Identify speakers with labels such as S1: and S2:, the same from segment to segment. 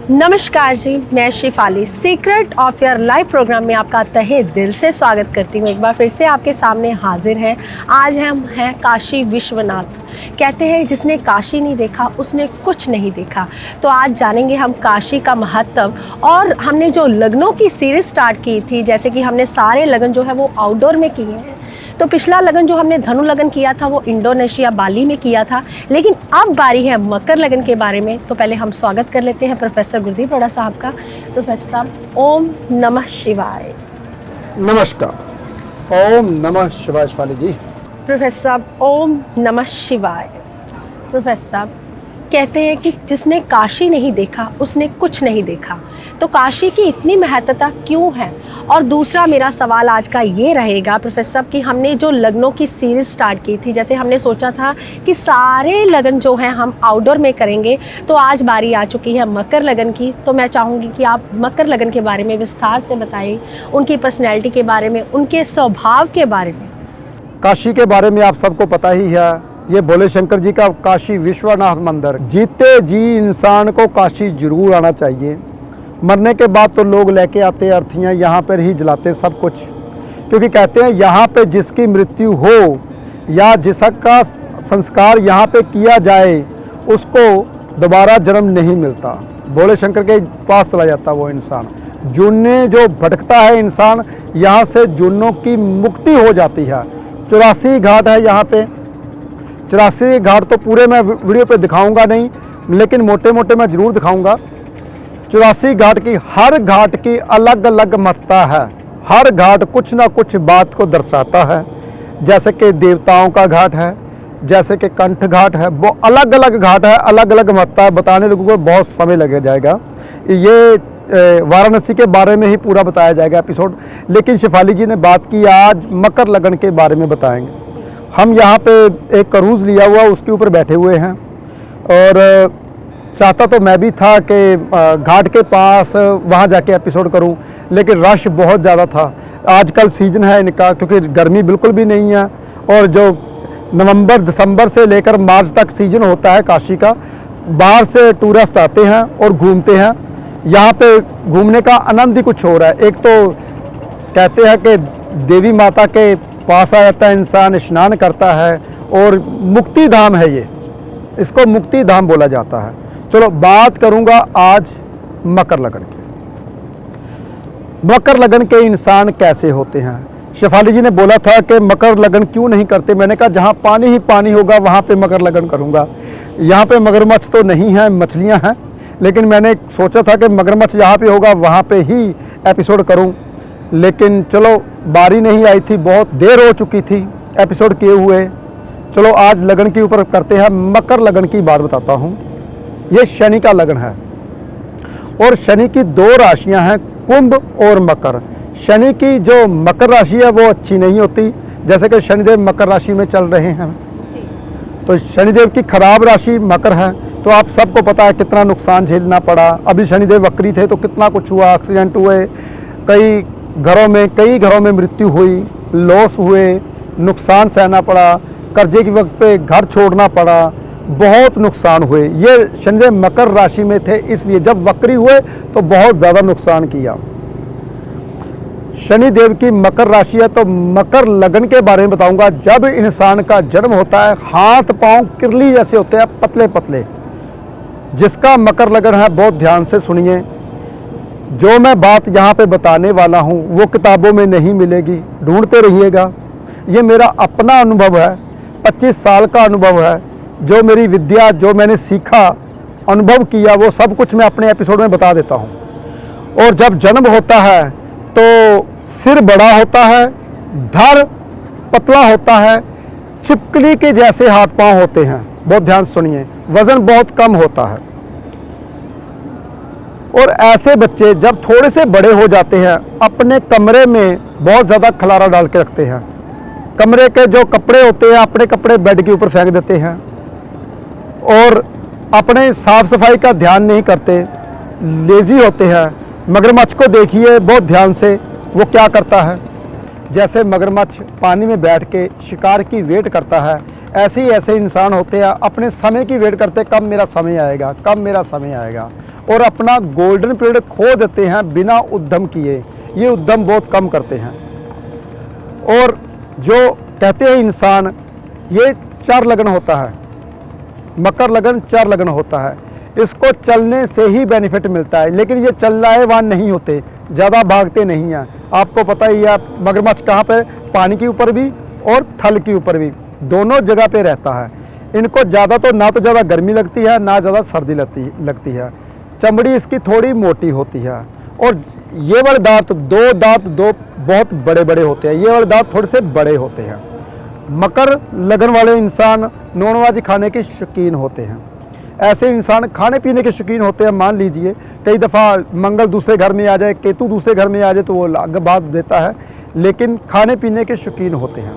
S1: नमस्कार जी, मैं Shifali secret of your life programme में आपका तहे दिल से स्वागत करती हूँ। एक बार फिर से आपके सामने हाजिर है। आज हम हैं काशी विश्वनाथ। कहते हैं जिसने काशी नहीं देखा उसने कुछ नहीं देखा। तो आज जानेंगे हम काशी का महत्व। और हमने जो लग्नों की सीरीज़ स्टार्ट की थी, जैसे कि हमने सारे लगन जो है वो आउटडोर में किए हैं। तो पिछला लगन जो हमने धनु लगन किया था वो इंडोनेशिया बाली में किया था, लेकिन अब बारी है मकर लगन के बारे में। तो पहले हम स्वागत कर लेते हैं प्रोफेसर गुरदीप बड़ा साहब का। प्रोफेसर साहब, ओम नमः शिवाय।
S2: नमस्कार। ओम नमः शिवाय शिफाली जी।
S1: प्रोफेसर साहब, ओम नमः शिवाय। प्रोफेसर साहब, कहते हैं कि जिसने काशी नहीं देखा उसने कुछ नहीं देखा। तो काशी की इतनी महत्वता क्यों है? और दूसरा मेरा सवाल आज का ये रहेगा प्रोफेसर साहब कि हमने जो लगनों की सीरीज़ स्टार्ट की थी, जैसे हमने सोचा था कि सारे लगन जो हैं हम आउटडोर में करेंगे, तो आज बारी आ चुकी है मकर लगन की। तो मैं चाहूँगी कि आप मकर लगन के बारे में विस्तार से बताइए, उनकी पर्सनैलिटी के बारे में, उनके स्वभाव के बारे में।
S2: काशी के बारे में आप सबको पता ही है, ये भोले शंकर जी का काशी विश्वनाथ मंदिर। जीते जी इंसान को काशी जरूर आना चाहिए। मरने के बाद तो लोग लेके आते अर्थियाँ, यहाँ पर ही जलाते सब कुछ, क्योंकि कहते हैं यहाँ पे जिसकी मृत्यु हो या जिसका संस्कार यहाँ पे किया जाए उसको दोबारा जन्म नहीं मिलता। भोले शंकर के पास चला जाता वो इंसान। जुन्ने जो भटकता है इंसान, यहाँ से जुन्नों की मुक्ति हो जाती है। 84 घाट है यहाँ पे। 84 घाट तो पूरे मैं वीडियो पे दिखाऊंगा नहीं, लेकिन मोटे मोटे मैं ज़रूर दिखाऊंगा। 84 घाट की हर घाट की अलग अलग महत्ता है। हर घाट कुछ ना कुछ बात को दर्शाता है। जैसे कि देवताओं का घाट है, जैसे कि कंठ घाट है, वो अलग अलग घाट है, अलग अलग महत्ता है। बताने लोगों को बहुत समय लग जाएगा। ये वाराणसी के बारे में ही पूरा बताया जाएगा एपिसोड, लेकिन शिफाली जी ने बात की आज मकर लगन के बारे में बताएंगे। हम यहाँ पे एक क्रूज़ लिया हुआ उसके ऊपर बैठे हुए हैं, और चाहता तो मैं भी था कि घाट के पास वहाँ जाके एपिसोड करूँ, लेकिन रश बहुत ज़्यादा था। आजकल सीज़न है इनका, क्योंकि गर्मी बिल्कुल भी नहीं है, और जो नवंबर दिसंबर से लेकर मार्च तक सीज़न होता है काशी का, बाहर से टूरिस्ट आते हैं और घूमते हैं। यहाँ पे घूमने का आनंद ही कुछ हो रहा है। एक तो कहते हैं कि देवी माता के पास आ जाता है इंसान, स्नान करता है, और मुक्ति धाम है ये, इसको मुक्ति धाम बोला जाता है। चलो बात करूंगा आज मकर लगन की। मकर लगन के इंसान कैसे होते हैं? शिफाली जी ने बोला था कि मकर लगन क्यों नहीं करते। मैंने कहा जहाँ पानी ही पानी होगा वहाँ पे मकर लगन करूँगा। यहाँ पे मगरमच्छ तो नहीं है, मछलियाँ हैं, लेकिन मैंने सोचा था कि मगरमच्छ जहाँ पे होगा वहाँ पे ही एपिसोड करूँ, लेकिन चलो बारी नहीं आई थी, बहुत देर हो चुकी थी एपिसोड किए हुए। चलो आज लगन के ऊपर करते हैं। मकर लगन की बात बताता हूँ। ये शनि का लगन है, और शनि की 2 राशियां हैं, कुंभ और मकर। शनि की जो मकर राशि है वो अच्छी नहीं होती, जैसे कि शनिदेव मकर राशि में चल रहे हैं, तो शनिदेव की खराब राशि मकर है। तो आप सबको पता है कितना नुकसान झेलना पड़ा। अभी शनिदेव वक्री थे तो कितना कुछ हुआ, एक्सीडेंट हुए, कई घरों में मृत्यु हुई, लॉस हुए, नुकसान सहना पड़ा, कर्जे के वक्त पे घर छोड़ना पड़ा, बहुत नुकसान हुए। ये शनिदेव मकर राशि में थे, इसलिए जब वक्री हुए तो बहुत ज़्यादा नुकसान किया। शनिदेव की मकर राशि है, तो मकर लगन के बारे में बताऊंगा। जब इंसान का जन्म होता है, हाथ पांव किरली जैसे होते हैं, पतले पतले। जिसका मकर लगन है बहुत ध्यान से सुनिए। जो मैं बात यहाँ पे बताने वाला हूँ वो किताबों में नहीं मिलेगी, ढूंढते रहिएगा। ये मेरा अपना अनुभव है, 25 साल का अनुभव है। जो मेरी विद्या, जो मैंने सीखा, अनुभव किया, वो सब कुछ मैं अपने एपिसोड में बता देता हूँ। और जब जन्म होता है तो सिर बड़ा होता है, धड़ पतला होता है, छिपकली के जैसे हाथ पांव होते हैं। बहुत ध्यान सुनिए, वजन बहुत कम होता है। और ऐसे बच्चे जब थोड़े से बड़े हो जाते हैं, अपने कमरे में बहुत ज़्यादा खलारा डाल के रखते हैं। कमरे के जो कपड़े होते हैं, अपने कपड़े बेड के ऊपर फेंक देते हैं, और अपने साफ सफाई का ध्यान नहीं करते, लेज़ी होते हैं। मगरमच्छ को देखिए बहुत ध्यान से, वो क्या करता है, जैसे मगरमच्छ पानी में बैठ के शिकार की वेट करता है, ऐसे ही ऐसे इंसान होते हैं अपने समय की वेट करते, कब मेरा समय आएगा, कब मेरा समय आएगा, और अपना गोल्डन पीरियड खो देते हैं बिना उद्यम किए। ये उद्यम बहुत कम करते हैं। और जो कहते हैं इंसान, ये 4 लगन होता है, मकर लगन 4 लगन होता है, इसको चलने से ही बेनिफिट मिलता है। लेकिन ये चलवान नहीं होते, ज़्यादा भागते नहीं हैं। आपको पता ही है मगरमच्छ कहाँ पे, पानी के ऊपर भी और थल के ऊपर भी, दोनों जगह पे रहता है। इनको ज़्यादा तो ना तो ज़्यादा गर्मी लगती है, ना ज़्यादा सर्दी लगती है। चमड़ी इसकी थोड़ी मोटी होती है, और ये वाले दांत दो बहुत बड़े बड़े होते हैं, ये वाले दांत थोड़े से बड़े होते हैं। मकर लगन वाले इंसान नॉनवेज खाने के शौकीन होते हैं। ऐसे इंसान खाने पीने के शौकीन होते हैं। मान लीजिए कई दफ़ा मंगल दूसरे घर में आ जाए, केतु दूसरे घर में आ जाए तो वो अलग बात देता है, लेकिन खाने पीने के शौकीन होते हैं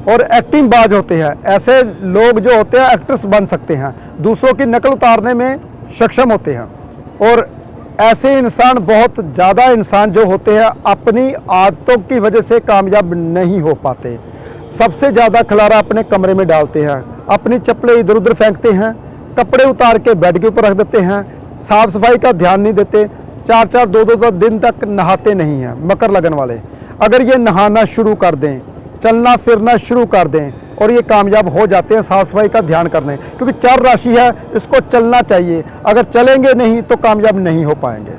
S2: और एक्टिंग बाज होते हैं। ऐसे लोग जो होते हैं एक्टर्स बन सकते हैं, दूसरों की नकल उतारने में सक्षम होते हैं। और ऐसे इंसान, बहुत ज़्यादा इंसान जो होते हैं, अपनी आदतों की वजह से कामयाब नहीं हो पाते। सबसे ज़्यादा खलारा अपने कमरे में डालते हैं, अपनी चप्पलें इधर उधर फेंकते हैं, कपड़े उतार के बेड के ऊपर रख देते हैं, साफ़ सफाई का ध्यान नहीं देते, 4-4 2-2 दिन तक नहाते नहीं हैं। मकर लगन वाले अगर ये नहाना शुरू कर दें, चलना फिरना शुरू कर दें, और ये कामयाब हो जाते हैं साफ़ सफाई का ध्यान करने, क्योंकि 4 राशि है, इसको चलना चाहिए। अगर चलेंगे नहीं तो कामयाब नहीं हो पाएंगे।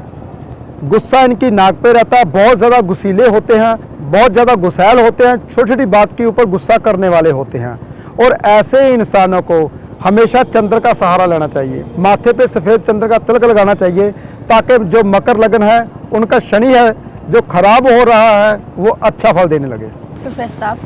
S2: गुस्सा इनकी नाक पे रहता है, बहुत ज़्यादा गुस्सीले होते हैं, बहुत ज़्यादा गुस्सैल होते हैं, छोटी छोटी बात के ऊपर गुस्सा करने वाले होते हैं। और ऐसे इंसानों को हमेशा चंद्र का सहारा लेना चाहिए, माथे पे सफ़ेद चंद्र का तिलक लगाना चाहिए, ताकि जो मकर लगन है उनका शनि है जो खराब हो रहा है वो अच्छा फल देने लगे।
S1: प्रोफेसर साहब,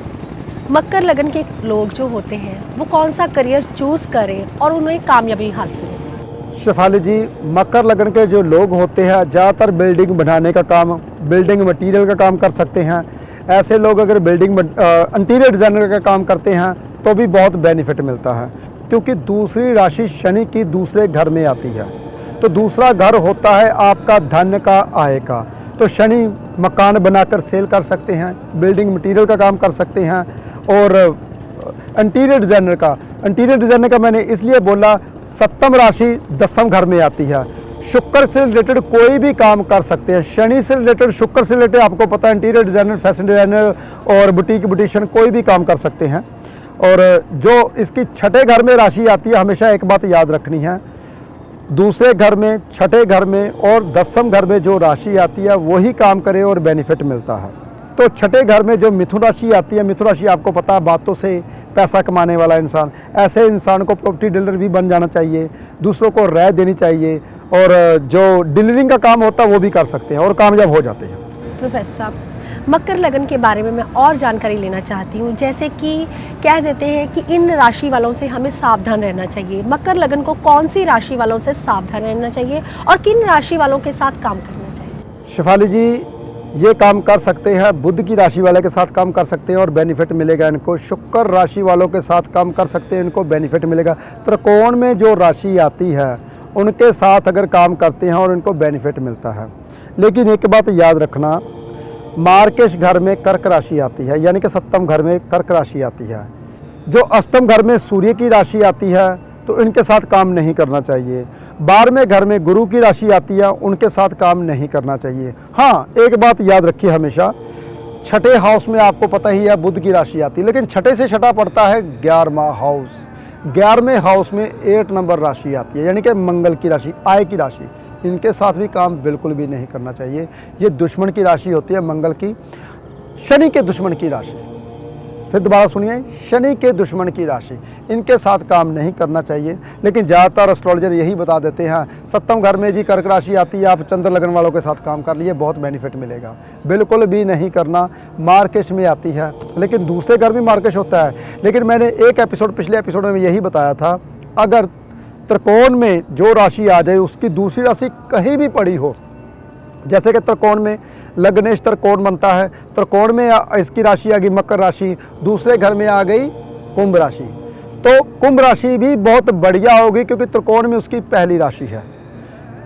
S1: मकर लगन के लोग जो होते हैं वो कौन सा करियर चूज़ करें और उन्हें कामयाबी हासिल हो?
S2: शेफाली जी, मकर लगन के जो लोग होते हैं ज़्यादातर बिल्डिंग बनाने का काम, बिल्डिंग मटेरियल का काम कर सकते हैं। ऐसे लोग अगर बिल्डिंग इंटीरियर डिज़ाइनर का काम करते हैं तो भी बहुत बेनिफिट मिलता है, क्योंकि दूसरी राशि शनि की दूसरे घर में आती है। तो दूसरा घर होता है आपका धन का, आय का। तो शनि मकान बनाकर सेल कर सकते हैं, बिल्डिंग मटेरियल का काम कर सकते हैं, और इंटीरियर डिज़ाइनर का मैंने इसलिए बोला, 7वीं राशि 10वें घर में आती है। शुक्र से रिलेटेड कोई भी काम कर सकते हैं, शनि से रिलेटेड, शुक्र से रिलेटेड आपको पता है इंटीरियर डिज़ाइनर, फैशन डिज़ाइनर और बुटीशियन कोई भी काम कर सकते हैं। और जो इसकी 6ठे घर में राशि आती है, हमेशा एक बात याद रखनी है, दूसरे घर में, 6ठे घर में और 10वें घर में जो राशि आती है वही काम करे और बेनिफिट मिलता है। तो 6ठे घर में जो मिथुन राशि आती है, मिथुन राशि आपको पता है बातों से पैसा कमाने वाला इंसान, ऐसे इंसान को प्रॉपर्टी डीलर भी बन जाना चाहिए, दूसरों को राय देनी चाहिए, और जो डीलरिंग का काम होता है वो भी कर सकते हैं और कामयाब हो जाते हैं।
S1: प्रोफेसर साहब, मकर लगन के बारे में मैं और जानकारी लेना चाहती हूँ। जैसे कि कह देते हैं कि इन राशि वालों से हमें सावधान रहना चाहिए, मकर लगन को कौन सी राशि वालों से सावधान रहना चाहिए और किन राशि वालों के साथ काम करना चाहिए?
S2: शेफाली जी, ये काम कर सकते हैं, बुध की राशि वाले के साथ काम कर सकते हैं और बेनिफिट मिलेगा इनको। शुक्र राशि वालों के साथ काम कर सकते हैं, इनको बेनिफिट मिलेगा। त्रिकोण में जो राशि आती है उनके साथ अगर काम करते हैं और इनको बेनिफिट मिलता है। लेकिन एक बात याद रखना, मार्केश घर में कर्क राशि आती है, यानी कि 7वें घर में कर्क राशि आती है। जो 8वें घर में सूर्य की राशि आती है तो इनके साथ काम नहीं करना चाहिए। 12वें घर में गुरु की राशि आती है, उनके साथ काम नहीं करना चाहिए। हाँ, एक बात याद रखिए हमेशा, 6ठे हाउस में आपको पता ही है बुध की राशि आती है, लेकिन 6ठे से 6ठा पड़ता है 11वां हाउस। 11वें हाउस में 8 नंबर राशि आती है, यानी कि मंगल की राशि, आय की राशि। इनके साथ भी काम बिल्कुल भी नहीं करना चाहिए। ये दुश्मन की राशि होती है, मंगल की, शनि के दुश्मन की राशि। फिर दोबारा सुनिए, शनि के दुश्मन की राशि, इनके साथ काम नहीं करना चाहिए। लेकिन ज़्यादातर एस्ट्रोलॉजर यही बता देते हैं, 7वें घर में जी कर्क राशि आती है, आप चंद्र लगन वालों के साथ काम कर लिए, बहुत बेनिफिट मिलेगा। बिल्कुल भी नहीं करना। मार्केश में आती है, लेकिन दूसरे घर में मार्केश होता है। लेकिन मैंने पिछले एपिसोड में यही बताया था, अगर त्रिकोण में जो राशि आ जाए उसकी दूसरी राशि कहीं भी पड़ी हो, जैसे कि त्रिकोण में लग्नेश त्रिकोण बनता है, त्रिकोण में इसकी राशि आ गई मकर राशि, दूसरे घर में आ गई कुंभ राशि, तो कुंभ राशि भी बहुत बढ़िया होगी, क्योंकि त्रिकोण में उसकी पहली राशि है।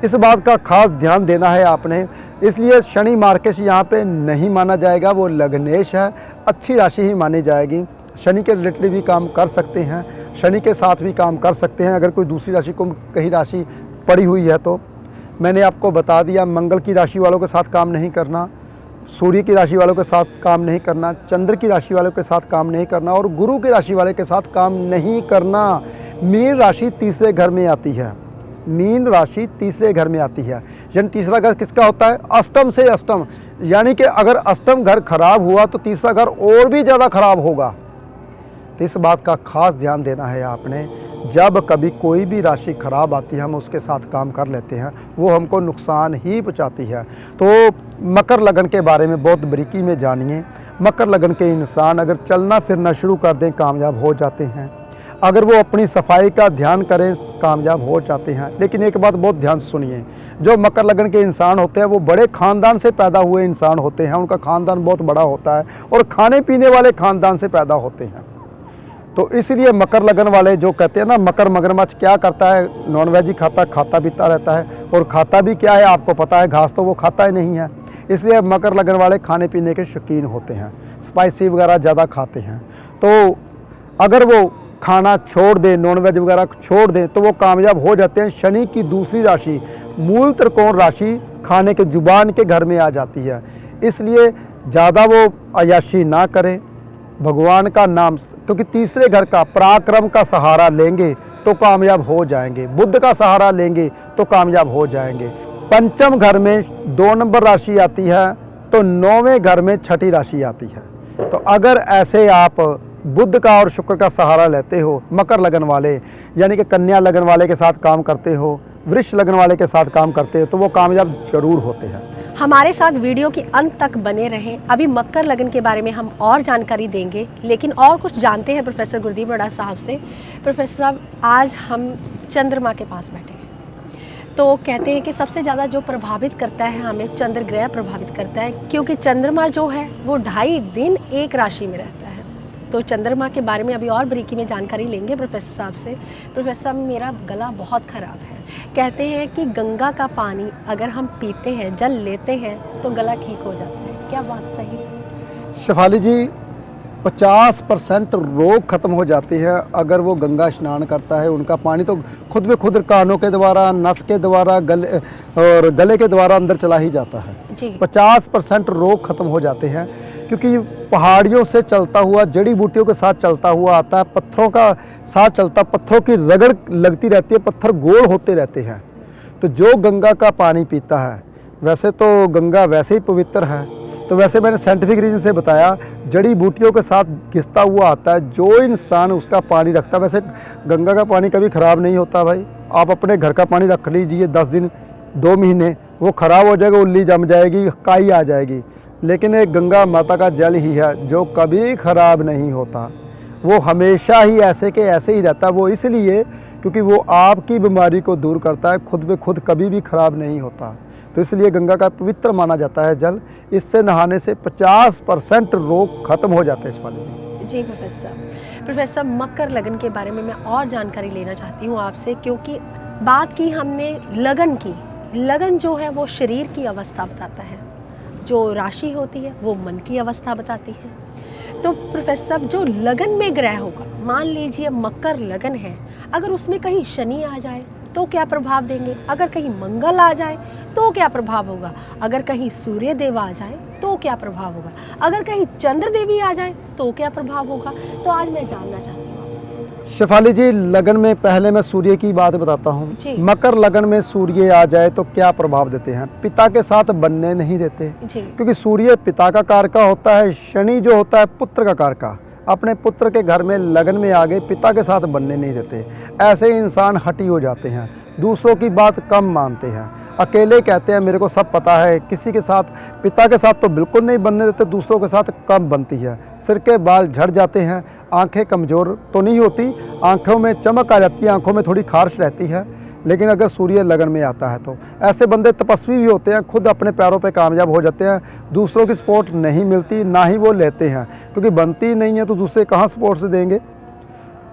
S2: इस बात का खास ध्यान देना है आपने। इसलिए शनि मार्केश यहाँ पे नहीं माना जाएगा, वो लग्नेश है, अच्छी राशि ही मानी जाएगी। शनि के रिलेटेड भी काम कर सकते हैं, शनि के साथ भी काम कर सकते हैं। अगर कोई दूसरी राशि को कहीं राशि पड़ी हुई है तो मैंने आपको बता दिया, मंगल की राशि वालों के साथ काम नहीं करना, सूर्य की राशि वालों के साथ काम नहीं करना, चंद्र की राशि वालों के साथ काम नहीं करना और गुरु की राशि वाले के साथ काम नहीं करना। मीन राशि तीसरे घर में आती है, मीन राशि तीसरे घर में आती है। यानी तीसरा घर किसका होता है? अष्टम से अष्टम, यानी कि अगर अष्टम घर खराब हुआ तो तीसरा घर और भी ज़्यादा खराब होगा। तो इस बात का खास ध्यान देना है आपने। जब कभी कोई भी राशि खराब आती है हम उसके साथ काम कर लेते हैं, वो हमको नुकसान ही पहुंचाती है। तो मकर लगन के बारे में बहुत बारीकी में जानिए। मकर लगन के इंसान अगर चलना फिरना शुरू कर दें कामयाब हो जाते हैं, अगर वो अपनी सफाई का ध्यान करें कामयाब हो जाते हैं। लेकिन एक बात बहुत ध्यान से सुनिए, जो मकर लगन के इंसान होते हैं वो बड़े ख़ानदान से पैदा हुए इंसान होते हैं, उनका ख़ानदान बहुत बड़ा होता है और खाने पीने वाले ख़ानदान से पैदा होते हैं। तो इसलिए मकर लगन वाले जो कहते हैं ना, मकर मगरमच्छ क्या करता है? नॉनवेज ही खाता, खाता पीता रहता है। और खाता भी क्या है आपको पता है, घास तो वो खाता ही नहीं है। इसलिए मकर लगन वाले खाने पीने के शौकीन होते हैं, स्पाइसी वगैरह ज़्यादा खाते हैं। तो अगर वो खाना छोड़ दें, नॉनवेज वगैरह छोड़ दें तो वो कामयाब हो जाते हैं। शनि की दूसरी राशि मूल त्रिकोण राशि खाने के जुबान के घर में आ जाती है। इसलिए ज़्यादा वो अय्याशी ना करें, भगवान का नाम, क्योंकि तीसरे घर का पराक्रम का सहारा लेंगे तो कामयाब हो जाएंगे, बुद्ध का सहारा लेंगे तो कामयाब हो जाएंगे। पंचम घर में 2 नंबर राशि आती है तो 9वें घर में छठी राशि आती है। तो अगर ऐसे आप बुध का और शुक्र का सहारा लेते हो, मकर लगन वाले यानी कि कन्या लगन वाले के साथ काम करते हो, वृष लगन वाले के साथ काम करते हो, तो वो कामयाब जरूर होते हैं।
S1: हमारे साथ वीडियो के अंत तक बने रहें। अभी मकर लगन के बारे में हम और जानकारी देंगे, लेकिन और कुछ जानते हैं प्रोफेसर गुरदीप बड़ा साहब से। प्रोफेसर साहब, आज हम चंद्रमा के पास बैठे हैं, तो कहते हैं कि सबसे ज़्यादा जो प्रभावित करता है हमें चंद्र ग्रह प्रभावित करता है, क्योंकि चंद्रमा जो है वो 2.5 दिन एक राशि में रहता है। तो चंद्रमा के बारे में अभी और बारीकी में जानकारी लेंगे प्रोफेसर साहब से। प्रोफेसर साहब, मेरा गला बहुत ख़राब है। कहते हैं कि गंगा का पानी अगर हम पीते हैं, जल लेते हैं तो गला ठीक हो जाता है, क्या बात सही है?
S2: शेफाली जी, 50% रोग खत्म हो जाते हैं अगर वो गंगा स्नान करता है। उनका पानी तो खुद में खुद कानों के द्वारा, नस के द्वारा, गले के द्वारा अंदर चला ही जाता है
S1: जी।
S2: 50% रोग खत्म हो जाते हैं, क्योंकि पहाड़ियों से चलता हुआ, जड़ी बूटियों के साथ चलता हुआ आता है, पत्थरों का साथ चलता, पत्थरों की रगड़ लगती रहती है, पत्थर गोल होते रहते हैं। तो जो गंगा का पानी पीता है, वैसे तो गंगा वैसे ही पवित्र है, तो वैसे मैंने साइंटिफिक रीजन से बताया, जड़ी बूटियों के साथ घिसता हुआ आता है। जो इंसान उसका पानी रखता है, वैसे गंगा का पानी कभी ख़राब नहीं होता भाई। आप अपने घर का पानी रख लीजिए 10 दिन 2 महीने, वो ख़राब हो जाएगा, उल्ली जम जाएगी, काई आ जाएगी। लेकिन एक गंगा माता का जल ही है जो कभी ख़राब नहीं होता, वो हमेशा ही ऐसे के ऐसे ही रहता है। वो इसलिए क्योंकि वो आपकी बीमारी को दूर करता है, खुद में खुद कभी भी ख़राब नहीं होता। तो इसलिए गंगा का पवित्र माना जाता है जल। इससे नहाने से 50% रोग खत्म हो जाते हैं। शिवाली जी।
S1: जी प्रोफेसर, मकर लगन के बारे में मैं और जानकारी लेना चाहती हूँ आपसे, क्योंकि बात की हमने लगन की। लगन जो है वो शरीर की अवस्था बताता है, जो राशि होती है वो मन की अवस्था बताती है। तो प्रोफेसर, जो लगन में ग्रह होगा, मान लीजिए मकर लगन है, अगर उसमें कहीं शनि आ जाए तो क्या प्रभाव देंगे? अगर कहीं मंगल आ जाए तो क्या प्रभाव होगा? अगर कहीं सूर्य देव आ जाए तो क्या प्रभाव होगा? अगर कहीं चंद्र देवी आ जाए तो क्या प्रभाव होगा? तो आज मैं जानना चाहती हूँ आपसे।
S2: शेफाली जी, लगन में पहले मैं सूर्य की बात बताता हूँ। मकर लगन में सूर्य आ जाए तो क्या प्रभाव देते हैं? पिता के साथ बनने नहीं देते, क्योंकि सूर्य पिता का कारका होता है, शनि जो होता है पुत्र का कारका। अपने पुत्र के घर में लगन में आ गए, पिता के साथ बनने नहीं देते। ऐसे इंसान हटी हो जाते हैं, दूसरों की बात कम मानते हैं, अकेले कहते हैं मेरे को सब पता है। किसी के साथ, पिता के साथ तो बिल्कुल नहीं बनने देते, दूसरों के साथ कम बनती है। सिर के बाल झड़ जाते हैं, आंखें कमज़ोर तो नहीं होती, आंखों में चमक आ जाती है, आंखों में थोड़ी खारिश रहती है। लेकिन अगर सूर्य लगन में आता है तो ऐसे बंदे तपस्वी भी होते हैं, खुद अपने पैरों पे कामयाब हो जाते हैं, दूसरों की सपोर्ट नहीं मिलती, ना ही वो लेते हैं, क्योंकि बनती ही नहीं है तो दूसरे कहाँ सपोर्ट से देंगे।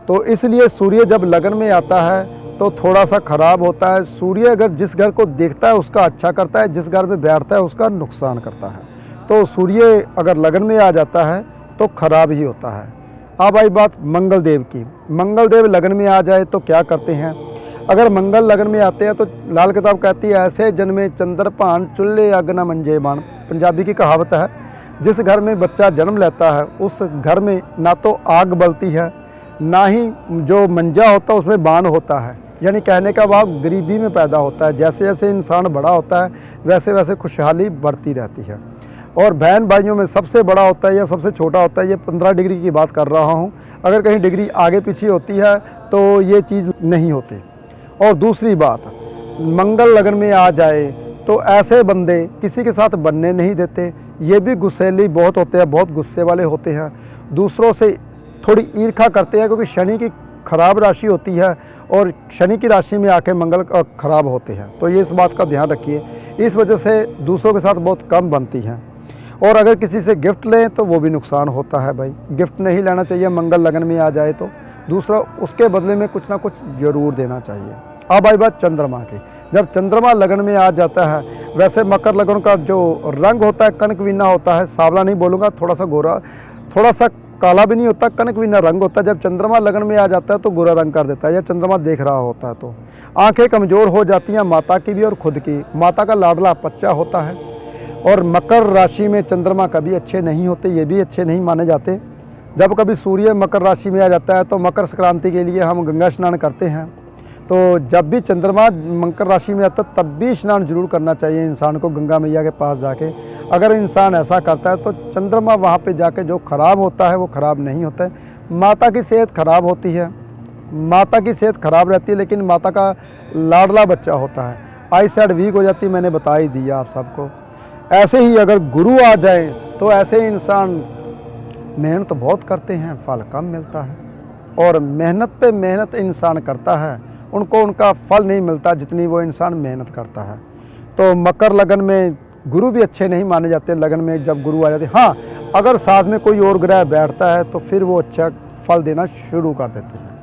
S2: तो इसलिए सूर्य जब लगन में आता है तो थोड़ा सा ख़राब होता है। सूर्य अगर जिस घर को देखता है उसका अच्छा करता है, जिस घर में बैठता है उसका नुकसान करता है। तो सूर्य अगर लगन में आ जाता है तो ख़राब ही होता है। अब आई बात मंगल देव की। मंगल देव लगन में आ जाए तो क्या करते हैं? अगर मंगल लगन में आते हैं तो लाल किताब कहती है ऐसे जन्मे चंद्रभान चुल्हे अग न मंजे बाण। पंजाबी की कहावत है, जिस घर में बच्चा जन्म लेता है उस घर में ना तो आग बलती है, ना ही जो मंजा होता है उसमें बाण होता है। यानी कहने का भाव गरीबी में पैदा होता है। जैसे जैसे इंसान बड़ा होता है वैसे वैसे खुशहाली बढ़ती रहती है। और बहन भाइयों में सबसे बड़ा होता है या सबसे छोटा होता है, ये 15 डिग्री की बात कर रहा हूँ। अगर कहीं डिग्री आगे पीछे होती है तो ये चीज़ नहीं होती। और दूसरी बात, मंगल लगन में आ जाए तो ऐसे बंदे किसी के साथ बनने नहीं देते। ये भी गुस्सैली बहुत होते हैं, बहुत गुस्से वाले होते हैं, दूसरों से थोड़ी ईर्ष्या करते हैं, क्योंकि शनि की खराब राशि होती है और शनि की राशि में आके मंगल खराब होते हैं। तो ये इस बात का ध्यान रखिए। इस वजह से दूसरों के साथ बहुत कम बनती हैं। और अगर किसी से गिफ्ट लें तो वो भी नुकसान होता है भाई। गिफ्ट नहीं लेना चाहिए मंगल लगन में आ जाए तो। दूसरा, उसके बदले में कुछ ना कुछ ज़रूर देना चाहिए। अब आई बात चंद्रमा की। जब चंद्रमा लगन में आ जाता है, वैसे मकर लगन का जो रंग होता है कनकवीना होता है, सांवला नहीं बोलूँगा, थोड़ा सा गोरा, थोड़ा सा काला भी नहीं होता, कनकवीना रंग होता है। जब चंद्रमा लगन में आ जाता है तो गोरा रंग कर देता है, या चंद्रमा देख रहा होता है तो आंखें कमज़ोर हो जाती हैं, माता की भी और खुद की। माता का लाडला बच्चा होता है। और मकर राशि में चंद्रमा कभी अच्छे नहीं होते, ये भी अच्छे नहीं माने जाते। जब कभी सूर्य मकर राशि में आ जाता है तो मकर संक्रांति के लिए हम गंगा स्नान करते हैं। तो जब भी चंद्रमा मकर राशि में आता है तब भी स्नान जरूर करना चाहिए इंसान को गंगा मैया के पास जाके। अगर इंसान ऐसा करता है तो चंद्रमा वहाँ पे जाके जो खराब होता है वो खराब नहीं होता है। माता की सेहत खराब होती है, माता की सेहत खराब रहती है, लेकिन माता का लाडला बच्चा होता है। आई साइड वीक हो जाती है, मैंने बता ही दिया आप सबको। ऐसे ही अगर गुरु आ जाए तो ऐसे इंसान मेहनत बहुत करते हैं, फल कम मिलता है। और मेहनत पे मेहनत इंसान करता है, उनको उनका फल नहीं मिलता जितनी वो इंसान मेहनत करता है। तो मकर लगन में गुरु भी अच्छे नहीं माने जाते। लगन में जब गुरु आ जाते, हाँ अगर साथ में कोई और ग्रह बैठता है तो फिर वो अच्छा फल देना शुरू कर देते हैं।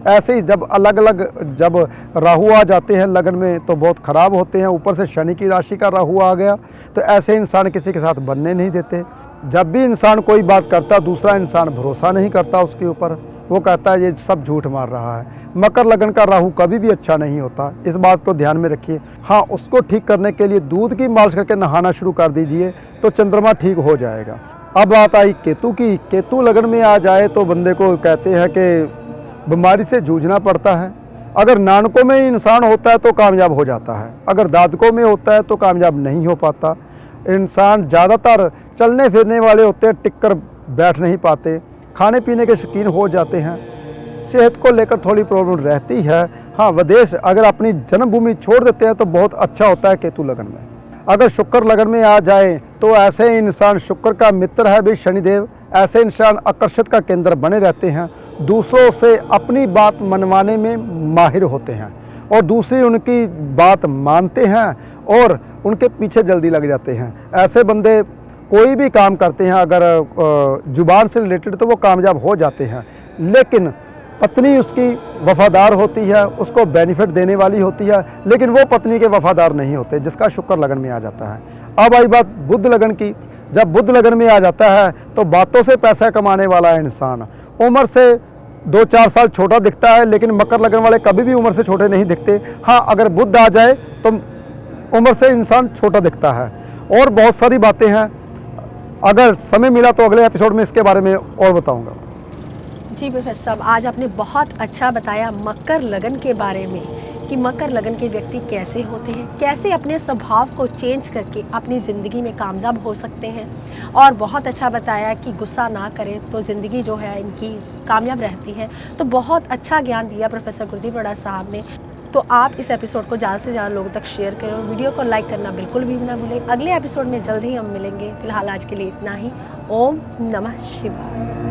S2: ऐसे ही जब अलग अलग जब राहु आ जाते हैं लगन में तो बहुत ख़राब होते हैं। ऊपर से शनि की राशि का राहु आ गया तो ऐसे इंसान किसी के साथ बनने नहीं देते। जब भी इंसान कोई बात करता दूसरा इंसान भरोसा नहीं करता उसके ऊपर, वो कहता है ये सब झूठ मार रहा है। मकर लगन का राहु कभी भी अच्छा नहीं होता, इस बात को ध्यान में रखिए। हाँ, उसको ठीक करने के लिए दूध की मालिश करके नहाना शुरू कर दीजिए तो चंद्रमा ठीक हो जाएगा। अब बात आई केतु की। केतु लगन में आ जाए तो बंदे को कहते हैं कि बीमारी से जूझना पड़ता है। अगर नानकों में इंसान होता है तो कामयाब हो जाता है, अगर दादकों में होता है तो कामयाब नहीं हो पाता। इंसान ज़्यादातर चलने फिरने वाले होते हैं, टिक कर बैठ नहीं पाते, खाने पीने के शौकीन हो जाते हैं, सेहत को लेकर थोड़ी प्रॉब्लम रहती है। हाँ, विदेश अगर अपनी जन्मभूमि छोड़ देते हैं तो बहुत अच्छा होता है केतु लगन में। अगर शुक्र लगन में आ जाए तो ऐसे इंसान, शुक्र का मित्र है भी शनिदेव, ऐसे इंसान आकर्षित का केंद्र बने रहते हैं, दूसरों से अपनी बात मनवाने में माहिर होते हैं और दूसरी उनकी बात मानते हैं और उनके पीछे जल्दी लग जाते हैं। ऐसे बंदे कोई भी काम करते हैं अगर जुबान से रिलेटेड तो वो कामयाब हो जाते हैं, लेकिन पत्नी उसकी वफादार होती है, उसको बेनिफिट देने वाली होती है, लेकिन वो पत्नी के वफादार नहीं होते, जिसका शुक्र लगन में आ जाता है। अब आई बात बुध लगन की। जब बुध लगन में आ जाता है तो बातों से पैसा कमाने वाला इंसान उम्र से 2-4 साल छोटा दिखता है, लेकिन मकर लगन वाले कभी भी उम्र से छोटे नहीं दिखते। हाँ, अगर बुध आ जाए तो उम्र से इंसान छोटा दिखता है। और बहुत सारी बातें हैं, अगर समय मिला तो अगले एपिसोड में इसके बारे में और बताऊंगा।
S1: जी प्रोफेसर साहब, आज आपने बहुत अच्छा बताया मकर लगन के बारे में कि मकर लगन के व्यक्ति कैसे होते हैं, कैसे अपने स्वभाव को चेंज करके अपनी ज़िंदगी में कामयाब हो सकते हैं, और बहुत अच्छा बताया कि गुस्सा ना करें तो ज़िंदगी जो है इनकी कामयाब रहती है। तो बहुत अच्छा ज्ञान दिया प्रोफेसर गुरदीप बराड़ साहब ने। तो आप इस एपिसोड को ज़्यादा से ज़्यादा लोगों तक शेयर करें और वीडियो को लाइक करना बिल्कुल भी ना भूलें। अगले एपिसोड में जल्द ही हम मिलेंगे। फिलहाल आज के लिए इतना ही। ओम नमः शिवाय।